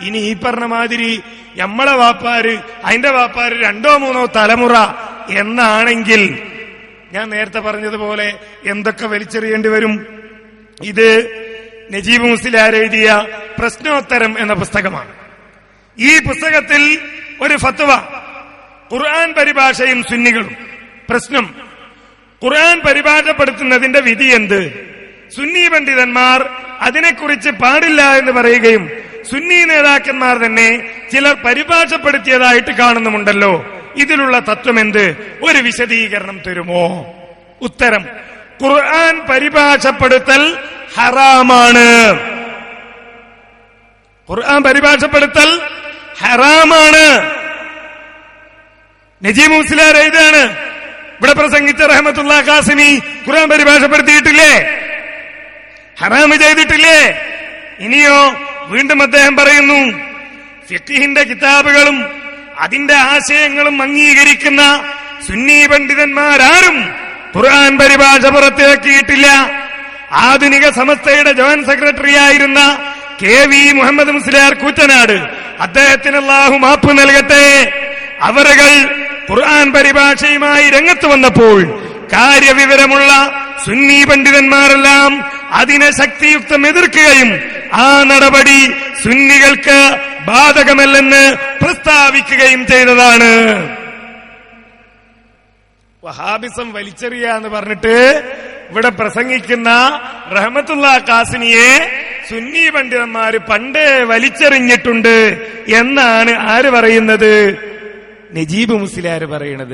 ഇനി ഈ പറഞ്ഞ മാതിരി നമ്മളെ വാപ്പാര് അതിന്റെ വാപ്പാര് 2 or 3 തലമുറ എന്നാണെങ്കിൽ ഞാൻ നേരത്തെ പറഞ്ഞതുപോലെ എന്തൊക്കെ വലിച്ചെറിയേണ്ടി വരും? ഇത് നജീബ് മുസ്ലിയാർ എഴുതിയ പ്രശ്നോത്തരം എന്ന പുസ്തകമാണ്. ഈ പുസ്തകത്തിൽ ഒരു ഫത്വ, ഖുർആൻ പരിഭാഷയും സുന്നികളും. പ്രശ്നം, ഖുർആൻ പരിഭാഷപ്പെടുത്തുന്നതിന്റെ വിധി എന്ത്? സുന്നി പണ്ഡിതന്മാർ അതിനെക്കുറിച്ച് പാടില്ല എന്ന് പറയുകയും സുന്നി നേതാക്കന്മാർ തന്നെ ചിലർ പരിഭാഷപ്പെടുത്തിയതായിട്ട് കാണുന്നുമുണ്ടല്ലോ. ഇതിലുള്ള തത്വം എന്ത്? ഒരു വിശദീകരണം തരുമോ? ഉത്തരം, ഖുർആൻ പരിഭാഷപ്പെടുത്തൽ ഹറാമാണ്. ഖുർആൻ പരിഭാഷപ്പെടുത്തൽ ഹറാമാണ്. നജീബ് മുസ്ലിയാർ എഴുതാണ്, ഇവിടെ പ്രസംഗിച്ച റഹ്മത്തുള്ളാ ഖാസിമി ഖുർആൻ പരിഭാഷപ്പെടുത്തിയിട്ടില്ലേ? ഹറാമ് ചെയ്തിട്ടില്ലേ? ഇനിയോ വീണ്ടും അദ്ദേഹം പറയുന്നു, ഫിഖ്ഹിന്റെ കിതാബുകളും അതിന്റെ ആശയങ്ങളും അംഗീകരിക്കുന്ന സുന്നി പണ്ഡിതന്മാരാരും ഖുർആൻ പരിഭാഷ പുറത്തിറക്കിയിട്ടില്ല. ആധുനിക സമസ്തയുടെ ജോയിന്റ് സെക്രട്ടറി ആയിരുന്ന KV മുഹമ്മദ് മുസ്ലിയാർ കൂറ്റനാട്, അദ്ദേഹത്തിന് അല്ലാഹു മാപ്പ് നൽകട്ടെ, അവരുകൾ ഖുർആൻ പരിഭാഷയുമായി രംഗത്ത് വന്നപ്പോൾ കാര്യവിവരമുള്ള സുന്നി പണ്ഡിതന്മാരെല്ലാം അതിനെ ശക്തിയുക്തം എതിർക്കുകയും ആ നടപടി സുന്നികൾക്ക് ബാധകമല്ലെന്ന് പ്രസ്താവിക്കുകയും ചെയ്തതാണ്. വഹാബിസം വലിച്ചെറിയ എന്ന് പറഞ്ഞിട്ട് ഇവിടെ പ്രസംഗിക്കുന്ന റഹ്മത്തുള്ളാ ഖാസിമിയെ സുന്നി പണ്ഡിതന്മാര് പണ്ടേ വലിച്ചെറിഞ്ഞിട്ടുണ്ട് എന്നാണ് ആര് പറയുന്നത്? നജീബ് മുസ്ലിയാർ പറയുന്നത്.